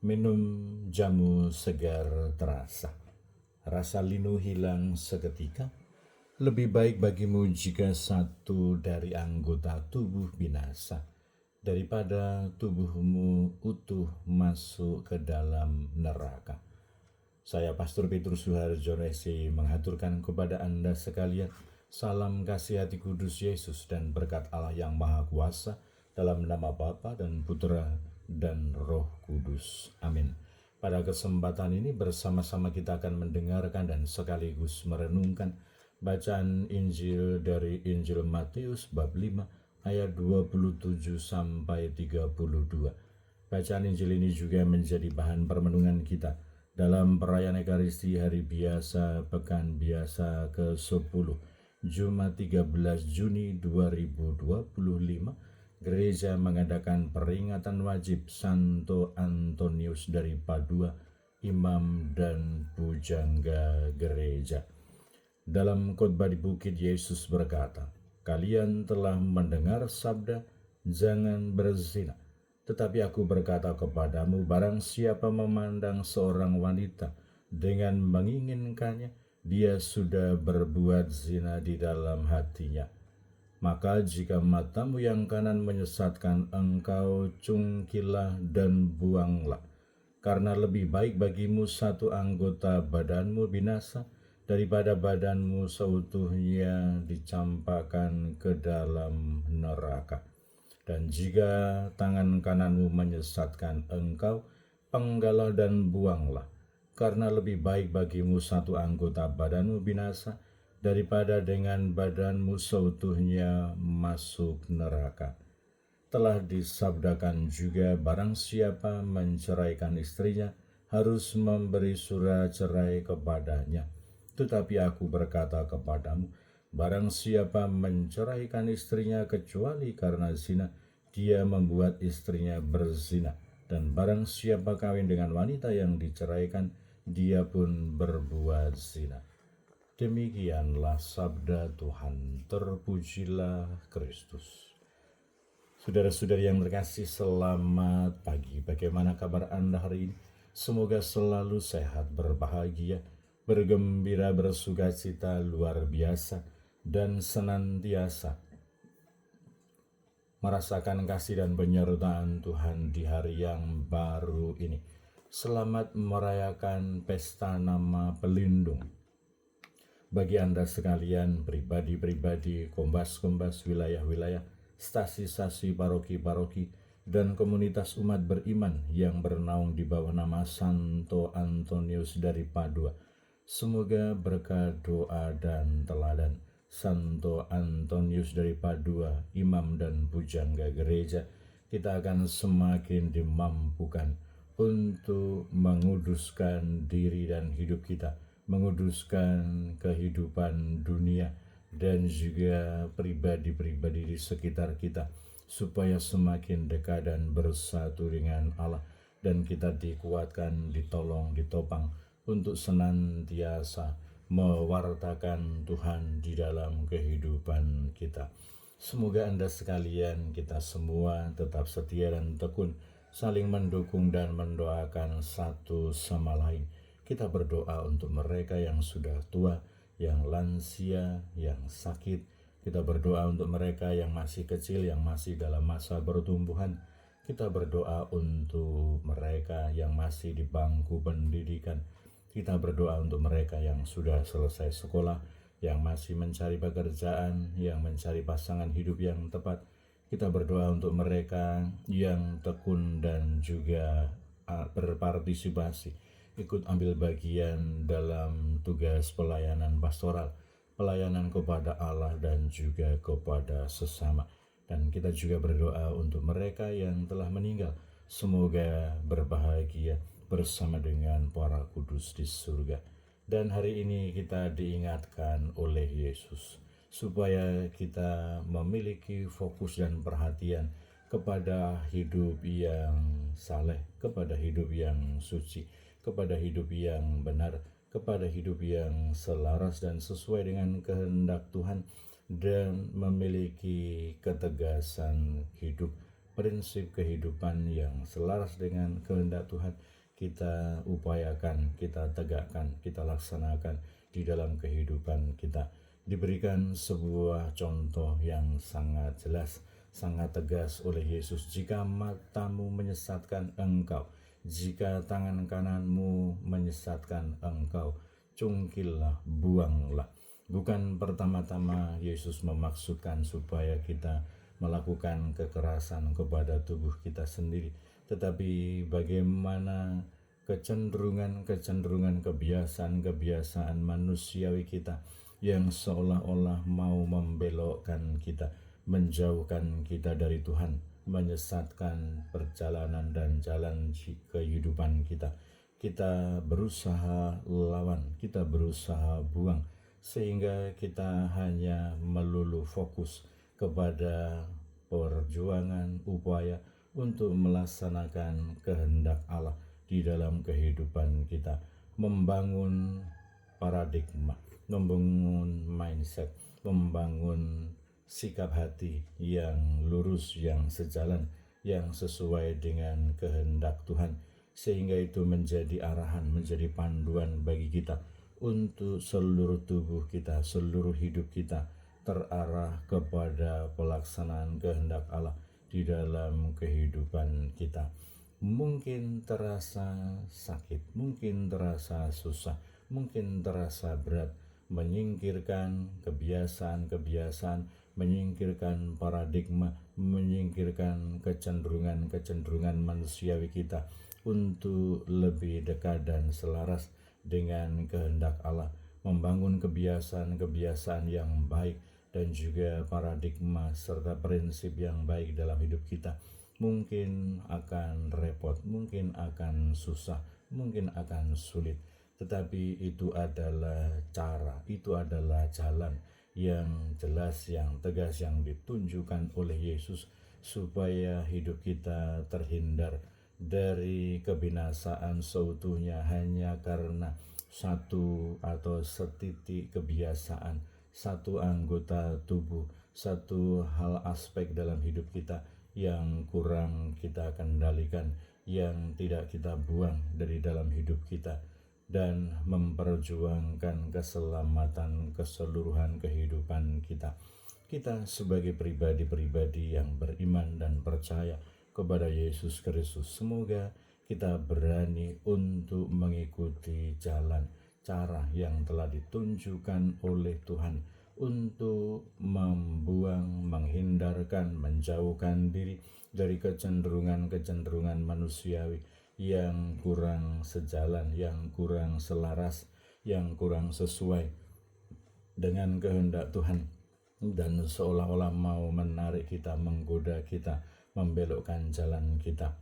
Minum jamu segar terasa, rasa linu hilang seketika. Lebih baik bagimu jika satu dari anggota tubuh binasa, daripada tubuhmu utuh masuk ke dalam neraka. Saya Pastor Petrus Suharjo Resi mengaturkan kepada Anda sekalian salam kasih hati kudus Yesus dan berkat Allah yang Maha Kuasa dalam nama Bapa dan Putra dan Roh Kudus. Amin. Pada kesempatan ini bersama-sama kita akan mendengarkan dan sekaligus merenungkan bacaan Injil dari Injil Matius bab 5 ayat 27 sampai 32. Bacaan Injil ini juga menjadi bahan permenungan kita dalam perayaan Ekaristi Hari Biasa Pekan Biasa ke-10 Jumat 13 Juni 2025. Gereja mengadakan peringatan wajib Santo Antonius dari Padua, imam dan pujangga gereja. Dalam khotbah di bukit, Yesus berkata, "Kalian telah mendengar sabda, jangan berzina. Tetapi aku berkata kepadamu, barang siapa memandang seorang wanita dengan menginginkannya, dia sudah berbuat zina di dalam hatinya. Maka jika matamu yang kanan menyesatkan engkau, cungkilah dan buanglah. Karena lebih baik bagimu satu anggota badanmu binasa, daripada badanmu seutuhnya dicampakkan ke dalam neraka. Dan jika tangan kananmu menyesatkan engkau, penggalah dan buanglah. Karena lebih baik bagimu satu anggota badanmu binasa, daripada dengan badanmu seutuhnya masuk neraka. Telah disabdakan juga, barang siapa menceraikan istrinya, harus memberi surat cerai kepadanya. Tetapi aku berkata kepadamu, barang siapa menceraikan istrinya kecuali karena zina, dia membuat istrinya berzina. Dan barang siapa kawin dengan wanita yang diceraikan, dia pun berbuat zina." Demikianlah sabda Tuhan. Terpujilah Kristus. Saudara-saudari yang terkasih, selamat pagi. Bagaimana kabar Anda hari ini? Semoga selalu sehat, berbahagia, bergembira, bersukacita luar biasa, dan senantiasa merasakan kasih dan penyertaan Tuhan di hari yang baru ini. Selamat merayakan pesta nama pelindung. Bagi Anda sekalian, pribadi-pribadi, kombas-kombas, wilayah-wilayah, stasi-stasi, paroki-paroki, dan komunitas umat beriman yang bernaung di bawah nama Santo Antonius dari Padua. Semoga berkat doa dan teladan Santo Antonius dari Padua, imam dan pujangga gereja, kita akan semakin dimampukan untuk menguduskan diri dan hidup kita, menguduskan kehidupan dunia dan juga pribadi-pribadi di sekitar kita, supaya semakin dekat dan bersatu dengan Allah, dan kita dikuatkan, ditolong, ditopang untuk senantiasa mewartakan Tuhan di dalam kehidupan kita. Semoga Anda sekalian, kita semua tetap setia dan tekun, saling mendukung dan mendoakan satu sama lain. Kita berdoa untuk mereka yang sudah tua, yang lansia, yang sakit. Kita berdoa untuk mereka yang masih kecil, yang masih dalam masa pertumbuhan. Kita berdoa untuk mereka yang masih di bangku pendidikan. Kita berdoa untuk mereka yang sudah selesai sekolah, yang masih mencari pekerjaan, yang mencari pasangan hidup yang tepat. Kita berdoa untuk mereka yang tekun dan juga berpartisipasi, ikut ambil bagian dalam tugas pelayanan pastoral, pelayanan kepada Allah dan juga kepada sesama. Dan kita juga berdoa untuk mereka yang telah meninggal, semoga berbahagia bersama dengan para kudus di surga. Dan hari ini kita diingatkan oleh Yesus supaya kita memiliki fokus dan perhatian kepada hidup yang saleh, kepada hidup yang suci, kepada hidup yang benar, kepada hidup yang selaras dan sesuai dengan kehendak Tuhan, dan memiliki ketegasan hidup prinsip kehidupan yang selaras dengan kehendak Tuhan kita upayakan, kita tegakkan, kita laksanakan di dalam kehidupan kita. Diberikan sebuah contoh yang sangat jelas, sangat tegas oleh Yesus. Jika matamu menyesatkan engkau, jika tangan kananmu menyesatkan engkau, cungkillah, buanglah. Bukan pertama-tama Yesus memaksudkan supaya kita melakukan kekerasan kepada tubuh kita sendiri, tetapi bagaimana kecenderungan-kecenderungan, kebiasaan-kebiasaan manusiawi kita yang seolah-olah mau membelokkan kita, menjauhkan kita dari Tuhan, menyesatkan perjalanan dan jalan kehidupan kita. Kita berusaha lawan, kita berusaha buang, sehingga kita hanya melulu fokus kepada perjuangan, upaya untuk melaksanakan kehendak Allah di dalam kehidupan kita, membangun paradigma, membangun mindset, membangun sikap hati yang lurus, yang sejalan, yang sesuai dengan kehendak Tuhan, sehingga itu menjadi arahan, menjadi panduan bagi kita untuk seluruh tubuh kita, seluruh hidup kita terarah kepada pelaksanaan kehendak Allah di dalam kehidupan kita. Mungkin terasa sakit, mungkin terasa susah, mungkin terasa berat, menyingkirkan kebiasaan-kebiasaan, menyingkirkan paradigma, menyingkirkan kecenderungan-kecenderungan manusiawi kita untuk lebih dekat dan selaras dengan kehendak Allah, membangun kebiasaan-kebiasaan yang baik dan juga paradigma serta prinsip yang baik dalam hidup kita. Mungkin akan repot, mungkin akan susah, mungkin akan sulit, tetapi itu adalah cara, itu adalah jalan yang jelas, yang tegas, yang ditunjukkan oleh Yesus supaya hidup kita terhindar dari kebinasaan seutuhnya hanya karena satu atau setitik kebiasaan, satu anggota tubuh, satu hal aspek dalam hidup kita yang kurang kita kendalikan, yang tidak kita buang dari dalam hidup kita, dan memperjuangkan keselamatan keseluruhan kehidupan kita. Kita sebagai pribadi-pribadi yang beriman dan percaya kepada Yesus Kristus, semoga kita berani untuk mengikuti jalan, cara yang telah ditunjukkan oleh Tuhan untuk membuang, menghindarkan, menjauhkan diri dari kecenderungan-kecenderungan manusiawi yang kurang sejalan, yang kurang selaras, yang kurang sesuai dengan kehendak Tuhan, dan seolah-olah mau menarik kita, menggoda kita, membelokkan jalan kita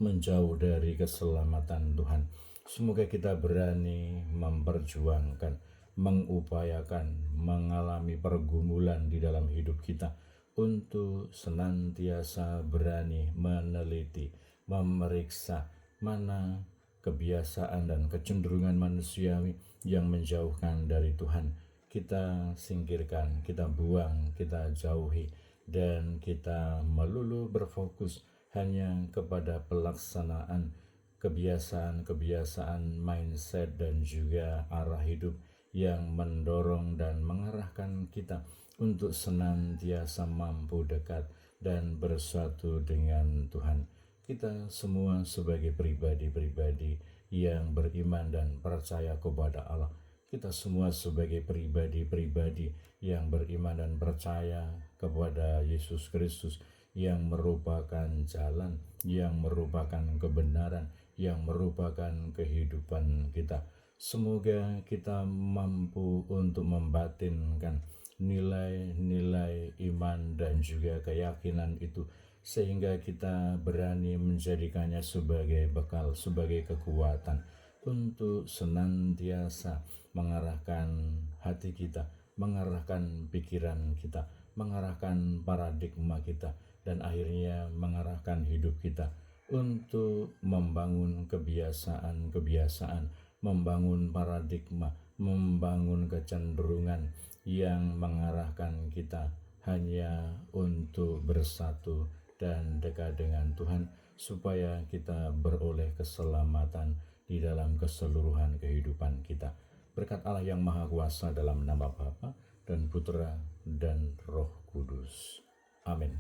menjauh dari keselamatan Tuhan. Semoga kita berani memperjuangkan, mengupayakan, mengalami pergumulan di dalam hidup kita untuk senantiasa berani meneliti, memeriksa mana kebiasaan dan kecenderungan manusiawi yang menjauhkan dari Tuhan. Kita singkirkan, kita buang, kita jauhi, dan kita melulu berfokus hanya kepada pelaksanaan kebiasaan-kebiasaan mindset dan juga arah hidup yang mendorong dan mengarahkan kita untuk senantiasa mampu dekat dan bersatu dengan Tuhan. Kita semua sebagai pribadi-pribadi yang beriman dan percaya kepada Allah, kita semua sebagai pribadi-pribadi yang beriman dan percaya kepada Yesus Kristus yang merupakan jalan, yang merupakan kebenaran, yang merupakan kehidupan kita. Semoga kita mampu untuk membatinkan nilai-nilai iman dan juga keyakinan itu, sehingga kita berani menjadikannya sebagai bekal, sebagai kekuatan untuk senantiasa mengarahkan hati kita, mengarahkan pikiran kita, mengarahkan paradigma kita, dan akhirnya mengarahkan hidup kita untuk membangun kebiasaan-kebiasaan, membangun paradigma, membangun kecenderungan yang mengarahkan kita hanya untuk bersatu dan dekat dengan Tuhan, supaya kita beroleh keselamatan di dalam keseluruhan kehidupan kita. Berkat Allah yang Maha Kuasa, dalam nama Bapa dan Putra dan Roh Kudus. Amin.